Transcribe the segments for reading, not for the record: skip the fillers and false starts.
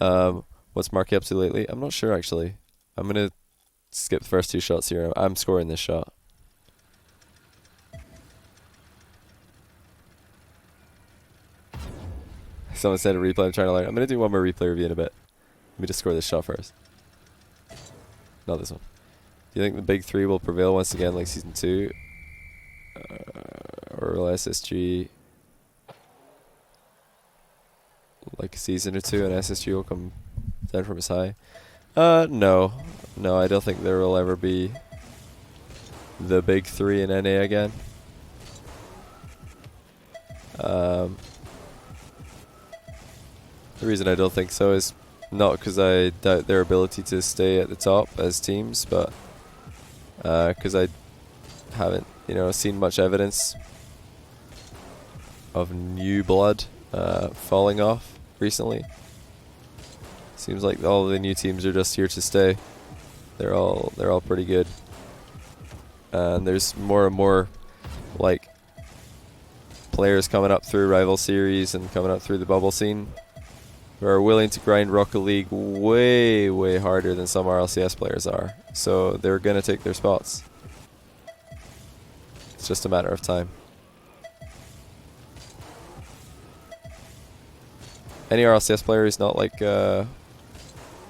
What's Marky up to lately? I'm not sure actually. I'm gonna skip the first two shots here. I'm scoring this shot. Someone said a replay. I'm trying to learn. I'm gonna do one more replay review in a bit. Let me just score this shot first. Not this one. Do you think the big three will prevail once again like season 2? Or will SSG like a season or two and SSG will come down from its high? No. No, I don't think there will ever be the big three in NA again. The reason I don't think so is not because I doubt their ability to stay at the top as teams, but because I haven't, seen much evidence of new blood falling off recently. Seems like all the new teams are just here to stay. They're all pretty good, and there's more and more like players coming up through rival series and coming up through the bubble scene who are willing to grind Rocket League way harder than some RLCS players are. So they're gonna take their spots. It's just a matter of time. Any RLCS player who's not like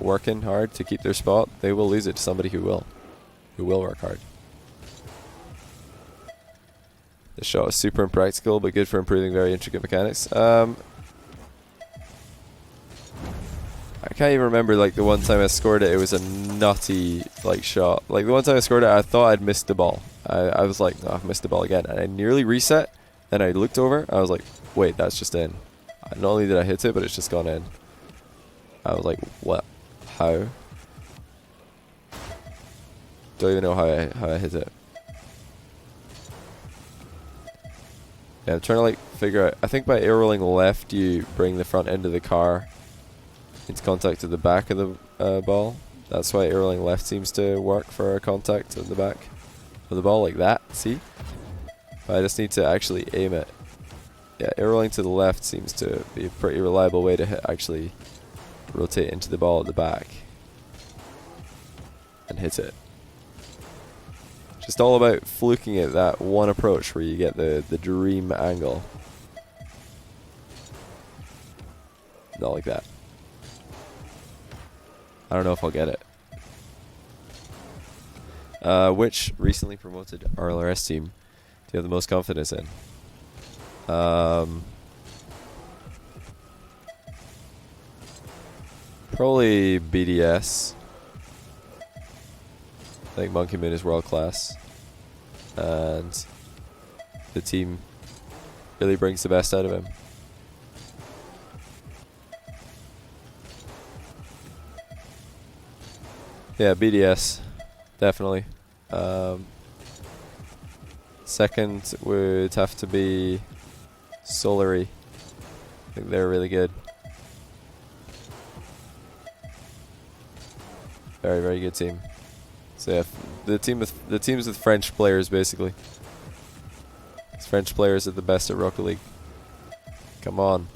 working hard to keep their spot, they will lose it to somebody who will work hard. The shot is super impractical, but good for improving very intricate mechanics. I can't even remember like the one time I scored it. It was a nutty like shot. Like the one time I scored it, I thought I'd missed the ball. I was like, no, I've missed the ball again, and I nearly reset. Then I looked over. I was like, wait, that's just in. Not only did I hit it, but it's just gone in. I was like, what? How? Don't even know how I hit it. Yeah, I'm trying to like figure out. I think by air rolling left, you bring the front end of the car into contact with the back of the ball. That's why air rolling left seems to work for a contact at the back of the ball, like that. See? But I just need to actually aim it. Yeah, air rolling to the left seems to be a pretty reliable way to actually rotate into the ball at the back and hit it. Just all about fluking it that one approach where you get the dream angle. Not like that. I don't know if I'll get it. Which recently promoted RLRS team do you have the most confidence in? Probably BDS. I think Monkey Moon is world class, and the team really brings the best out of him. Yeah, BDS, definitely. Second would have to be Solary. I think they're really good. Very good team. So yeah, the teams with French players basically. 'Cause French players are the best at Rocket League. Come on,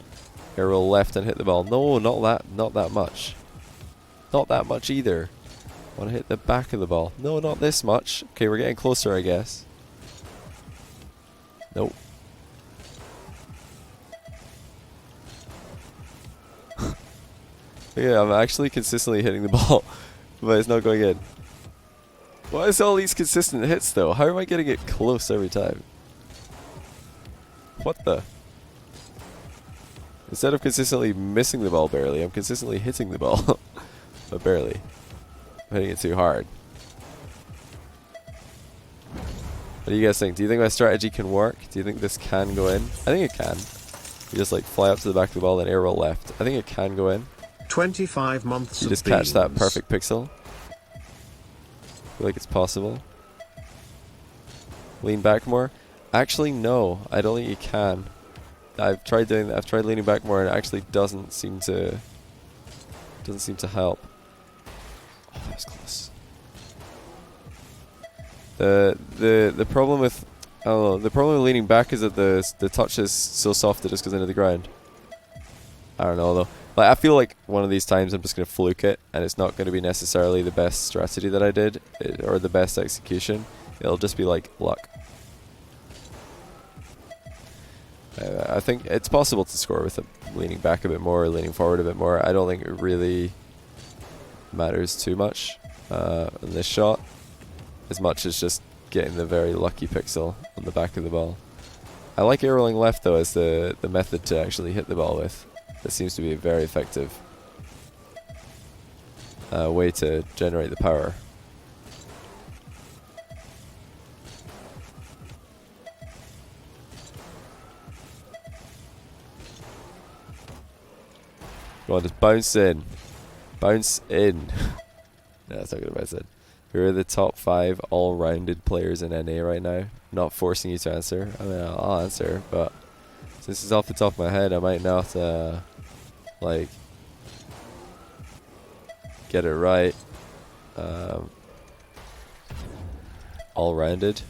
air roll left and hit the ball. No, not that much. Not that much either. Want to hit the back of the ball. No, not this much. Okay, we're getting closer, I guess. Nope. Yeah, I'm actually consistently hitting the ball, but it's not going in. Why is all these consistent hits though? How am I getting it close every time? What the? Instead of consistently missing the ball barely, I'm consistently hitting the ball. But barely. I'm hitting it too hard. What do you guys think? Do you think my strategy can work? Do you think this can go in? I think it can. You just like fly up to the back of the ball and air roll left. I think it can go in. 25 months You just catch that perfect pixel. I feel like it's possible. Lean back more? Actually, no. I don't think you can. I've tried doing that. I've tried leaning back more, and it actually doesn't seem to help. Oh, that was close. The problem with the problem with leaning back is that the touch is so soft that it just goes into the ground. I don't know though. Like, I feel like one of these times I'm just going to fluke it, and it's not going to be necessarily the best strategy that I did, or the best execution. It'll just be like luck. I think it's possible to score with it leaning back a bit more, leaning forward a bit more. I don't think it really matters too much in this shot, as much as just getting the very lucky pixel on the back of the ball. I like arrowing left though as the method to actually hit the ball with. That seems to be a very effective way to generate the power. Go on, just bounce in. Bounce in. No, that's not going to bounce in. Who are the top 5 all-rounded players in NA right now? Not forcing you to answer. I mean, I'll answer, but since it's off the top of my head, I might not, like, get it right. All-rounded.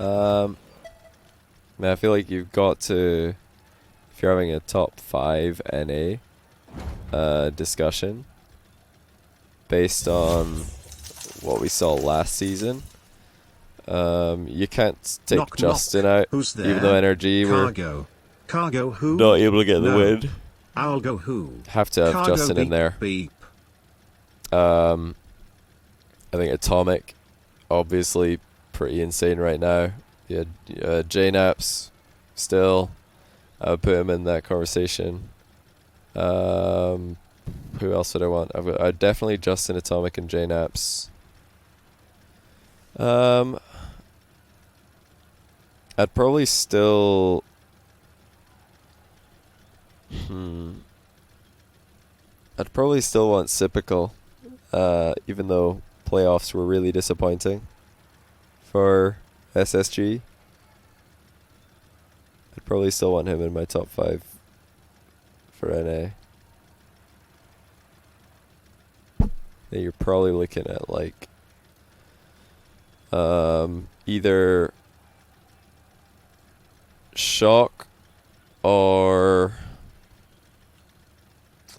Man, I feel like you've got to, if you're having a top 5 NA discussion based on what we saw last season, you can't take knock, Justin knock. out, Who's there? even though NRG Cargo. Cargo who? were not able to get the No. win. I'll go who? Have to have Cargo Justin beep, in there. Beep. I think Atomic, obviously pretty insane right now. Yeah, JNaps still. I would put him in that conversation. Who else would I want? I'd definitely Justin, Atomic, and JNaps. I'd probably still. I'd probably still want Sipical, even though playoffs were really disappointing for SSG. I'd probably still want him in my top 5 for NA. Yeah, you're probably looking at like either Shock or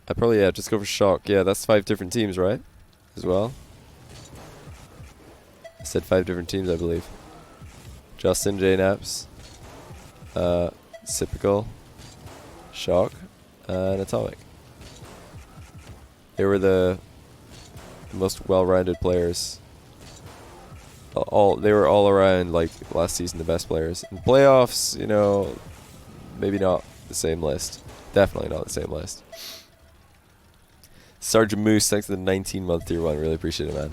I'd probably just go for Shock. Yeah, that's 5 different teams, right? As well. I said 5 different teams, I believe. Justin, JNaps, Sipical, Shock, and Atomic. They were the most well-rounded players. They were all around, like, last season, the best players. In playoffs, you know, maybe not the same list. Definitely not the same list. Sergeant Moose, thanks for the 19-month tier 1. Really appreciate it, man.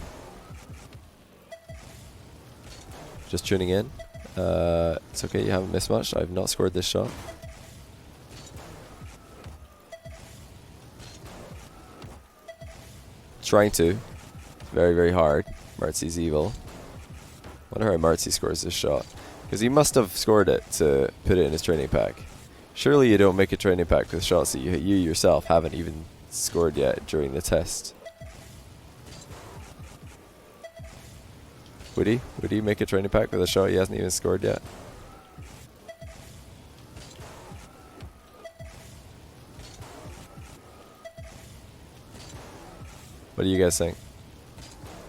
Just tuning in. It's okay, you haven't missed much. I've not scored this shot. Trying to. It's very, very hard. Martsy's evil. Wonder how Martsy scores this shot. Because he must have scored it to put it in his training pack. Surely you don't make a training pack with shots that you yourself haven't even scored yet during the test. Would he? Would he make a training pack with a shot he hasn't even scored yet? What do you guys think?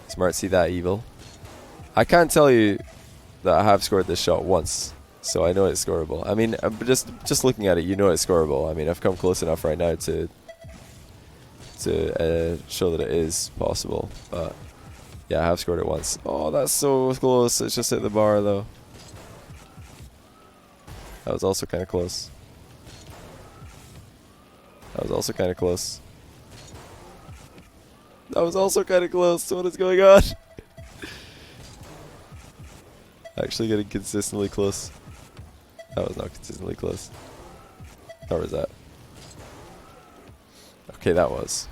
Is Martsy that evil? I can't tell you that I have scored this shot once, so I know it's scoreable. I mean, just looking at it, you know it's scoreable. I mean, I've come close enough right now to show that it is possible. But yeah, I have scored it once. Oh, that's so close. It's just hit the bar though. That was also kind of close. That was also kind of close. That was also kind of close. What is going on? Actually getting consistently close. That was not consistently close. Or was that? Okay, that was.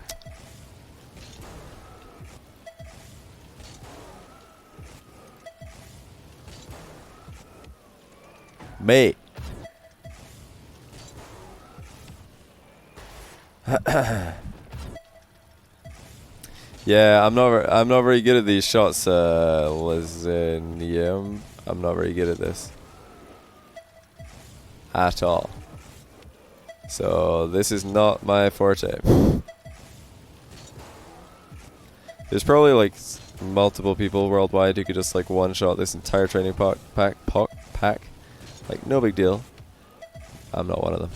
Mate. Yeah, I'm not very good at these shots, Lizinium. I'm not very good at this. At all. So this is not my forte. There's probably like multiple people worldwide who could just like one-shot this entire training pack. Like no big deal. I'm not one of them.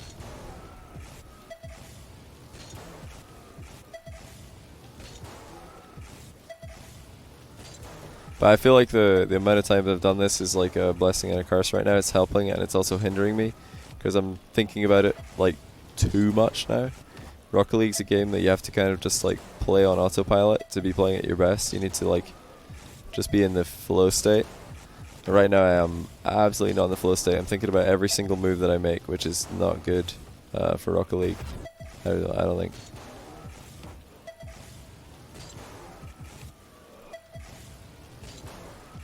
But I feel like the amount of time that I've done this is like a blessing and a curse right now. It's helping and it's also hindering me because I'm thinking about it like too much now. Rocket League's a game that you have to kind of just like play on autopilot to be playing at your best. You need to like just be in the flow state. And right now I am absolutely not in the flow state. I'm thinking about every single move that I make, which is not good for Rocket League. I don't think.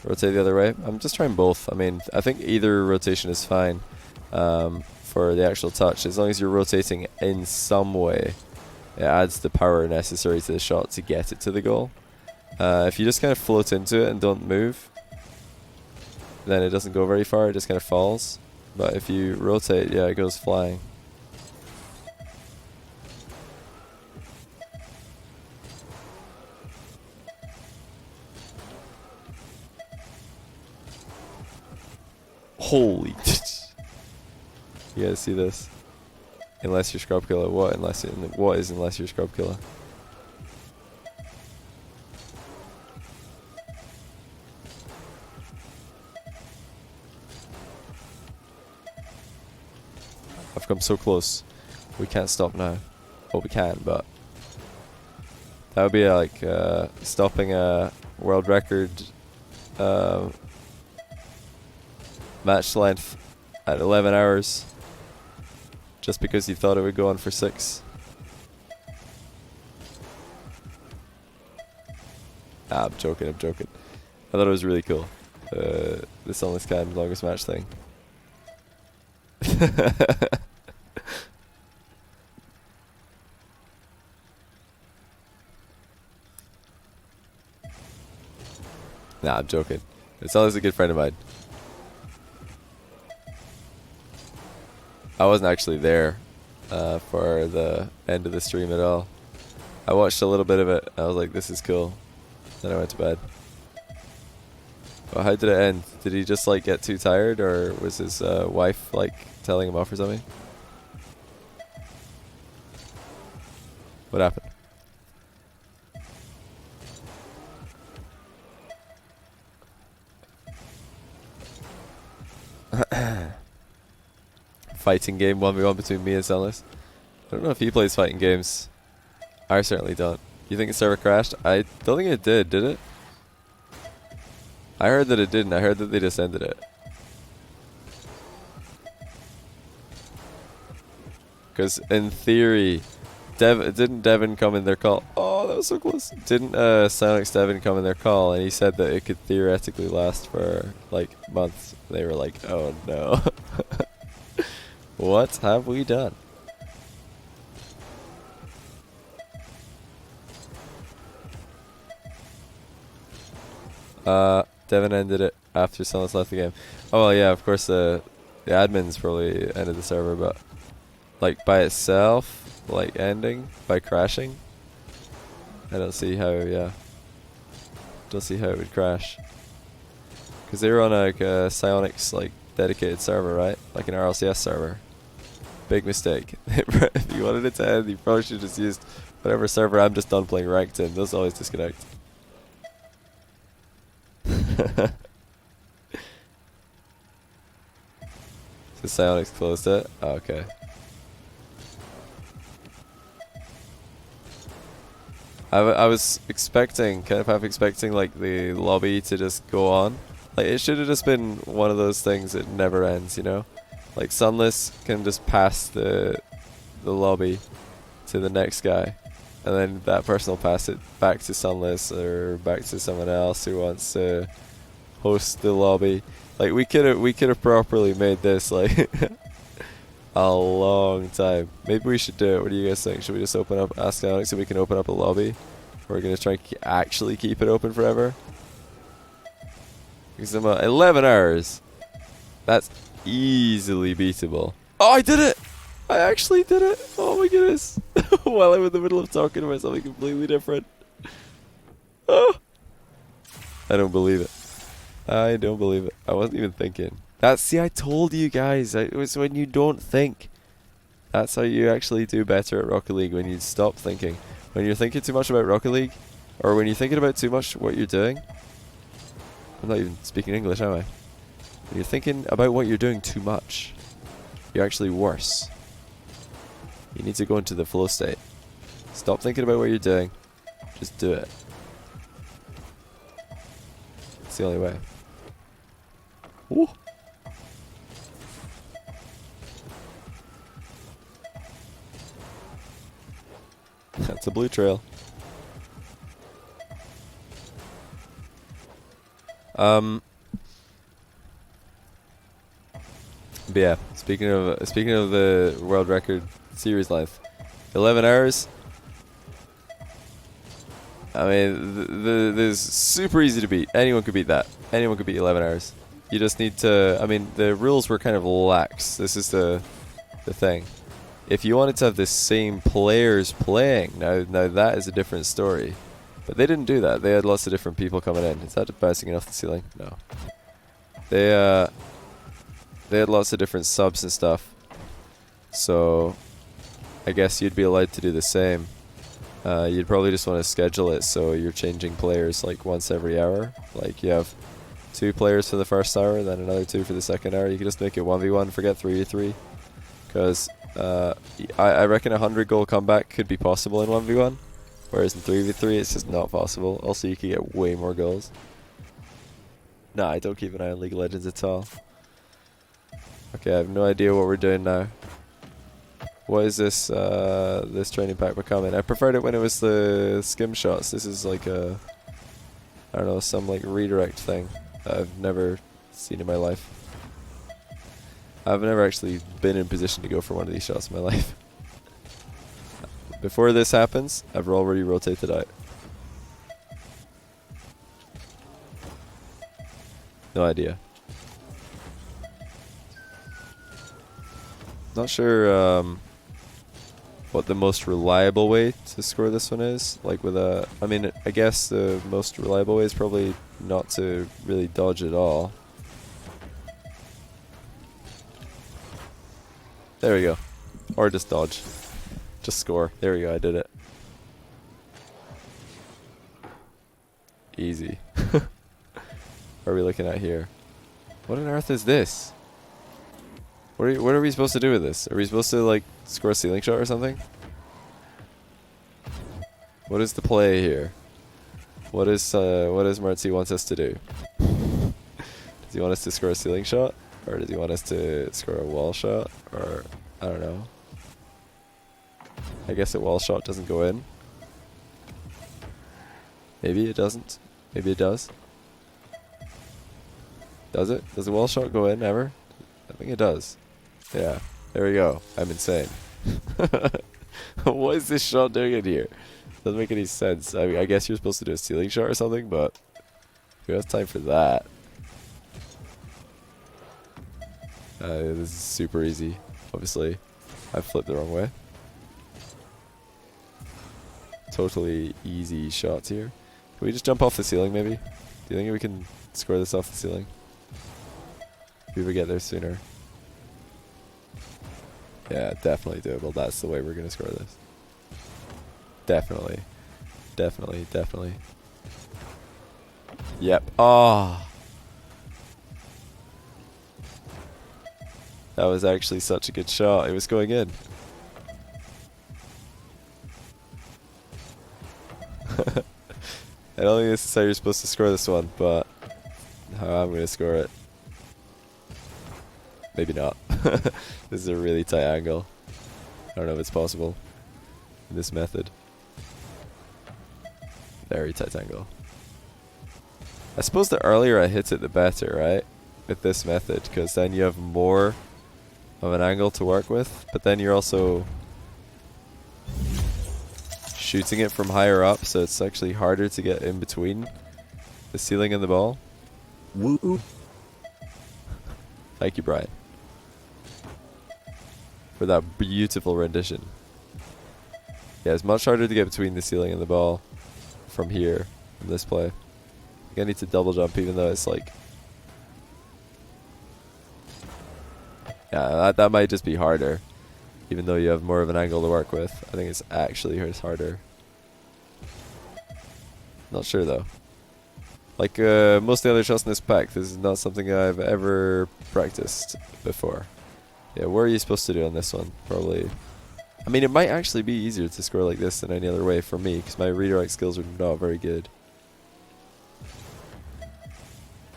Rotate the other way. I'm just trying both. I mean, I think either rotation is fine for the actual touch. As long as you're rotating in some way, it adds the power necessary to the shot to get it to the goal. If you just kind of float into it and don't move, then it doesn't go very far. It just kind of falls. But if you rotate, yeah, it goes flying. Holy. You guys see this? Unless you're scrub killer. What is unless you're scrub killer? I've come so close. We can't stop now. Well, we can, but that would be like stopping a world record match length at 11 hours just because you thought it would go on for 6. I'm joking. I thought it was really cool. This Sunless Cam longest match thing. Nah, I'm joking. It's always a good friend of mine. I wasn't actually there for the end of the stream at all. I watched a little bit of it. I was like, this is cool. Then I went to bed. Well, how did it end? Did he just like get too tired, or was his wife like telling him off or something? What happened? Fighting game 1v1 between me and Sunless. I don't know if he plays fighting games. I certainly don't. You think the server crashed? I don't think it did it? I heard that it didn't. I heard that they just ended it. Because in theory, didn't Devin come in their call? Oh, that was so close. Didn't Silence Devin come in their call, and he said that it could theoretically last for like months. They were like, oh no. What have we done? Devin ended it after someone left the game. Oh well, yeah, of course the admins probably ended the server, but like by itself, like ending by crashing, I don't see how. Yeah, don't see how it would crash. Because they were on like a Psionics like dedicated server, right? Like an RLCS server. Big mistake. If you wanted it to end, you probably should have just used whatever server I'm just done playing ranked in. Those always disconnect. So Psionics closed it? Oh, okay. I was expecting, kind of half expecting like the lobby to just go on. Like it should have just been one of those things that never ends, you know? Like Sunless can just pass the lobby to the next guy, and then that person will pass it back to Sunless or back to someone else who wants to host the lobby. Like we could have properly made this like a long time. Maybe we should do it. What do you guys think? Should we just open up Ask Alex so we can open up a lobby? We're gonna try and actually keep it open forever. Because I'm 11 hours. That's easily beatable. Oh, I did it! I actually did it! Oh my goodness! While I'm in the middle of talking about something completely different. Oh! I don't believe it. I don't believe it. I wasn't even thinking. See, I told you guys. It was when you don't think. That's how you actually do better at Rocket League, when you stop thinking. When you're thinking too much about Rocket League, or when you're thinking about too much what you're doing. I'm not even speaking English, am I? When you're thinking about what you're doing too much, you're actually worse. You need to go into the flow state. Stop thinking about what you're doing. Just do it. It's the only way. Ooh. That's a blue trail. But yeah, speaking of the world record series length, 11 hours. I mean, this is super easy to beat. Anyone could beat that. Anyone could beat 11 hours. You just need to. I mean, the rules were kind of lax. This is the thing. If you wanted to have the same players playing, now that is a different story. But they didn't do that. They had lots of different people coming in. Is that bouncing off the ceiling? No. They had lots of different subs and stuff. So I guess you'd be allowed to do the same. You'd probably just want to schedule it so you're changing players like once every hour. Like you have 2 players for the first hour, then another 2 for the second hour. You could just make it 1v1, forget 3v3. Because I reckon a 100 goal comeback could be possible in 1v1. Whereas in 3v3 it's just not possible. Also you could get way more goals. Nah, I don't keep an eye on League of Legends at all. Okay, I have no idea what we're doing now. What is this this training pack becoming? I preferred it when it was the skim shots. This is like a, I don't know, some like redirect thing that I've never seen in my life. I've never actually been in position to go for one of these shots in my life. Before this happens, I've already rotated out. No idea. Not sure what the most reliable way to score this one is. Like with a, I mean, I guess the most reliable way is probably not to really dodge at all. There we go. Or just dodge. Just score. There we go, I did it. Easy. What are we looking at here? What on earth is this? What are we supposed to do with this? Are we supposed to like score a ceiling shot or something? What is the play here? What is Martzi wants us to do? Does he want us to score a ceiling shot? Or does he want us to score a wall shot? Or I don't know. I guess a wall shot doesn't go in. Maybe it doesn't. Maybe it does. Does it? Does a wall shot go in ever? I think it does. Yeah. There we go. I'm insane. What is this shot doing in here? Doesn't make any sense. I mean, I guess you're supposed to do a ceiling shot or something, but who has time for that? This is super easy. Obviously, I flipped the wrong way. Totally easy shots here. Can we just jump off the ceiling maybe? Do you think we can score this off the ceiling? If we would get there sooner. Yeah, definitely doable. That's the way we're going to score this. Definitely. Definitely, definitely. Yep. Oh. That was actually such a good shot. It was going in. I don't think this is how you're supposed to score this one, but how I'm going to score it. Maybe not. This is a really tight angle. I don't know if it's possible in this method. Very tight angle. I suppose the earlier I hit it, the better, right? With this method, because then you have more of an angle to work with, but then you're also shooting it from higher up, so it's actually harder to get in between the ceiling and the ball. Woo. Thank you, Brian. for that beautiful rendition. Yeah, it's much harder to get between the ceiling and the ball from here, from this play. I think I need to double jump even though it's like... Yeah, that might just be harder. Even though you have more of an angle to work with. I think it's actually harder. Not sure though. Like most of the other shots in this pack, this is not something I've ever practiced before. Yeah, what are you supposed to do on this one? Probably... I mean, it might actually be easier to score like this than any other way for me, because my redirect skills are not very good.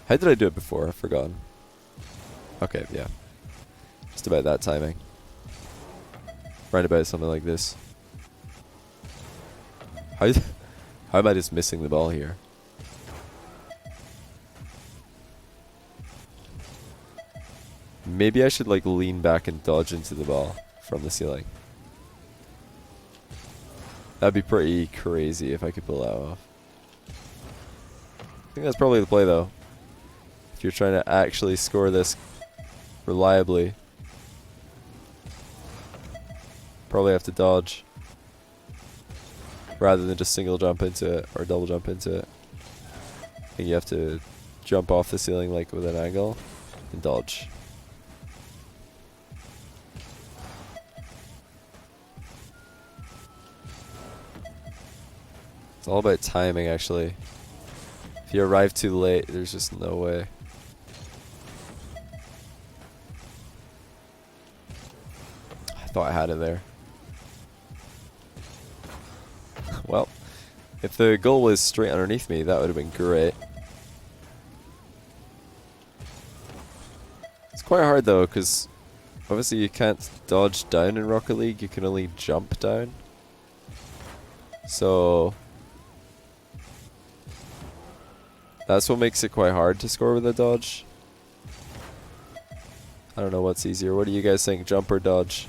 How did I do it before? I've forgotten. Okay, yeah. Just about that timing. Right about something like this. How am I just missing the ball here? Maybe I should like lean back and dodge into the ball from the ceiling. That'd be pretty crazy if I could pull that off. I think that's probably the play though. If you're trying to actually score this reliably. Probably have to dodge. Rather than just single jump into it or double jump into it. I think you have to jump off the ceiling like with an angle and dodge. It's all about timing actually. If you arrive too late, there's just no way. I thought I had it there. Well, if the goal was straight underneath me, that would have been great. It's quite hard though, because obviously you can't dodge down in Rocket League, you can only jump down. So that's what makes it quite hard to score with a dodge. I don't know what's easier. What do you guys think, jump or dodge?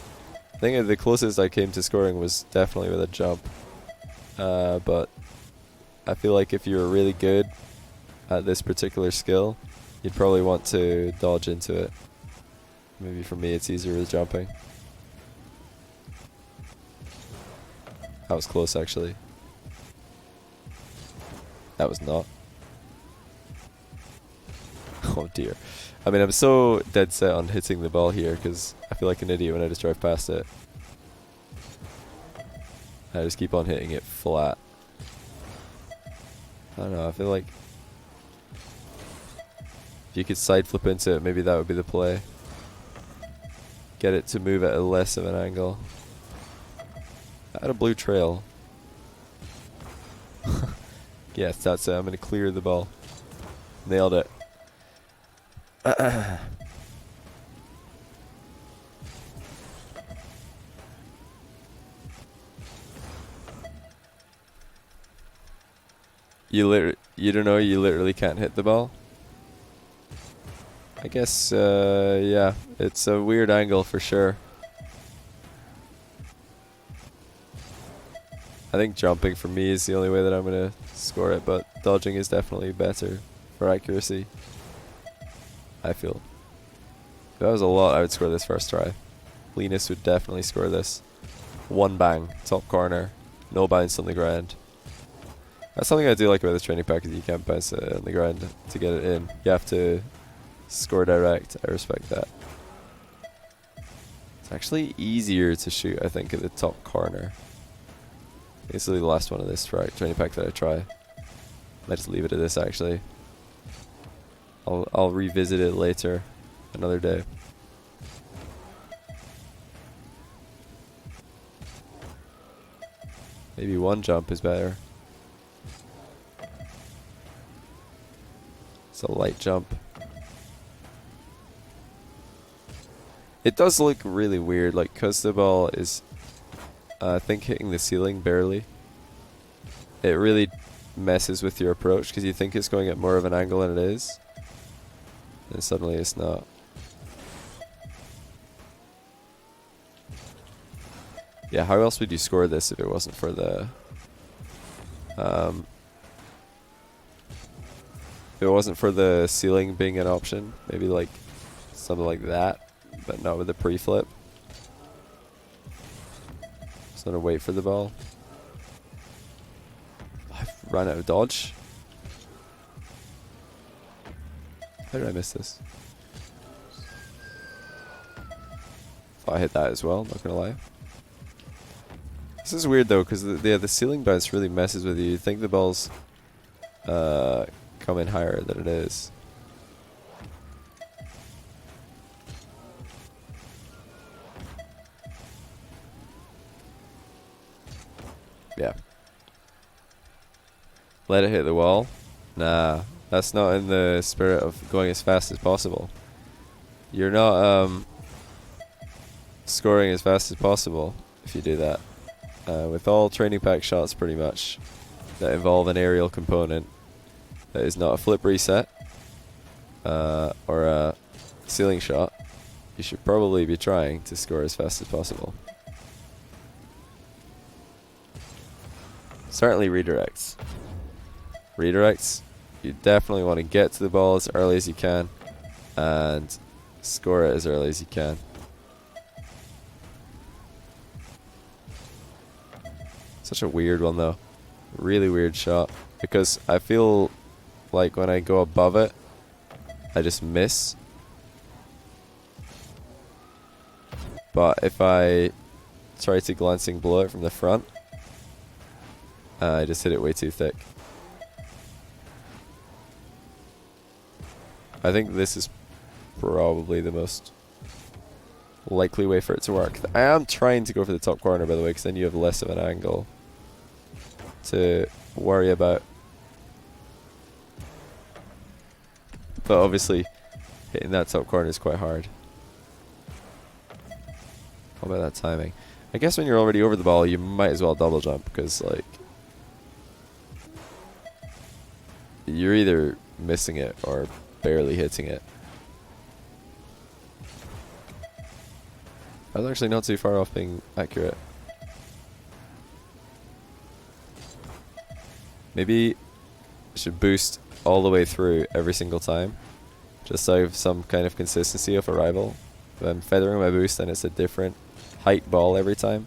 I think the closest I came to scoring was definitely with a jump. But I feel like if you were really good at this particular skill, you'd probably want to dodge into it. Maybe for me it's easier with jumping. That was close actually. That was not. Oh dear. I mean, I'm so dead set on hitting the ball here because I feel like an idiot when I just drive past it. I just keep on hitting it flat. I don't know, I feel like if you could side flip into it, maybe that would be the play. Get it to move at a less of an angle. I had a blue trail. Yes, that's it. I'm going to clear the ball. Nailed it. You don't know, you literally can't hit the ball? I guess, yeah, it's a weird angle for sure. I think jumping for me is the only way that I'm going to score it, but dodging is definitely better for accuracy. I feel. If that was a lot, I would score this first try. Linus would definitely score this. One bang, top corner, no bounce on the ground. That's something I do like about this training pack, is you can't bounce it on the ground to get it in. You have to score direct. I respect that. It's actually easier to shoot, I think, at the top corner. This will be the last one of this training pack that I try. Might just leave it at this actually. I'll revisit it later, another day. Maybe one jump is better. It's a light jump. It does look really weird, like, cause the ball is, I think, hitting the ceiling barely. It really messes with your approach because you think it's going at more of an angle than it is. And suddenly it's not. Yeah, how else would you score this if it wasn't for the... if it wasn't for the ceiling being an option? Maybe like something like that, but not with the pre-flip. Just gonna wait for the ball. I've run out of dodge. How did I miss this? Thought I hit that as well, not gonna lie. This is weird though, because the ceiling bounce really messes with you. You'd think the ball's come in higher than it is. Yeah. Let it hit the wall? Nah, that's not in the spirit of going as fast as possible. You're not scoring as fast as possible if you do that. With all training pack shots pretty much that involve an aerial component that is not a flip reset or a ceiling shot, you should probably be trying to score as fast as possible. Certainly redirects. Redirects, you definitely want to get to the ball as early as you can and score it as early as you can. Such a weird one though. Really weird shot. Because I feel like when I go above it, I just miss. But if I try to glancing below it from the front, I just hit it way too thick. I think this is probably the most likely way for it to work. I am trying to go for the top corner, by the way, because then you have less of an angle to worry about. But obviously, hitting that top corner is quite hard. How about that timing? I guess when you're already over the ball, you might as well double jump, because like you're either missing it or barely hitting it. I was actually not too far off being accurate. Maybe I should boost all the way through every single time, just so I have some kind of consistency of arrival. If I'm feathering my boost, then it's a different height ball every time.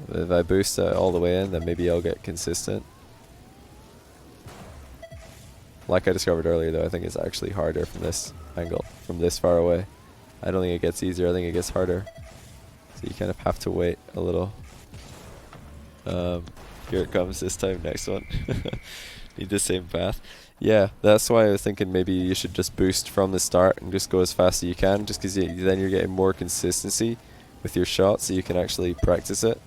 If I boost all the way in, then maybe I'll get consistent. Like I discovered earlier though, I think it's actually harder from this angle, from this far away. I don't think it gets easier, I think it gets harder. So you kind of have to wait a little. Here it comes this time, next one. Need the same path. Yeah, that's why I was thinking maybe you should just boost from the start and just go as fast as you can, just because then you're getting more consistency with your shot, so you can actually practice it.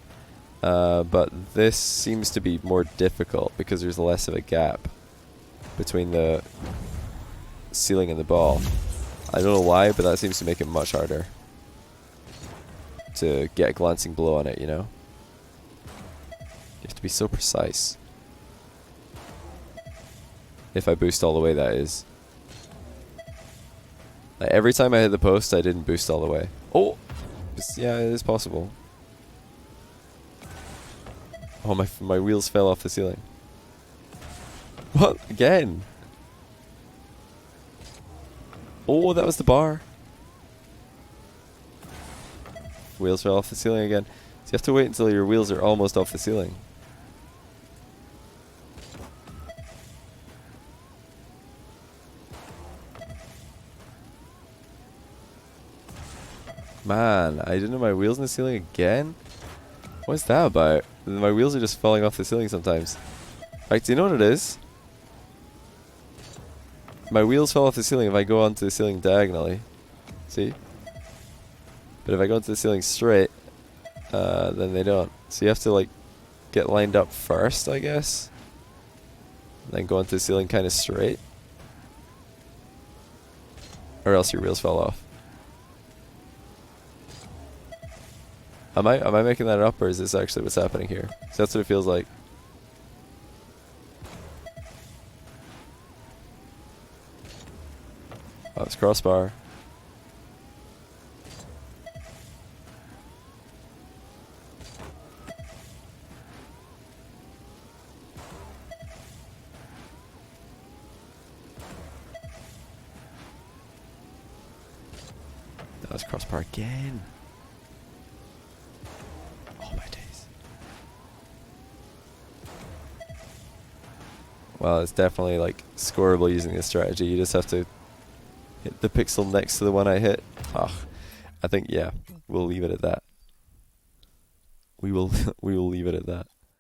But this seems to be more difficult because there's less of a gap between the ceiling and the ball. I don't know why, but that seems to make it much harder to get a glancing blow on it, you know? You have to be so precise. If I boost all the way, that is. Like every time I hit the post, I didn't boost all the way. Oh! Yeah, it is possible. Oh, my wheels fell off the ceiling. What? Again? Oh, that was the bar. Wheels fell off the ceiling again. So you have to wait until your wheels are almost off the ceiling. Man, I didn't know my wheels in the ceiling again? What's that about? My wheels are just falling off the ceiling sometimes. Like, do you know what it is? My wheels fall off the ceiling if I go onto the ceiling diagonally. See? But if I go onto the ceiling straight, then they don't. So you have to like get lined up first, I guess. Then go onto the ceiling kind of straight. Or else your wheels fall off. Am I making that up, or is this actually what's happening here? So that's what it feels like. Oh, it's crossbar. That was crossbar again. Oh my days. Well, it's definitely like scoreable using this strategy. You just have to hit the pixel next to the one I hit. I think, yeah, we'll leave it at that. We will we will leave it at that.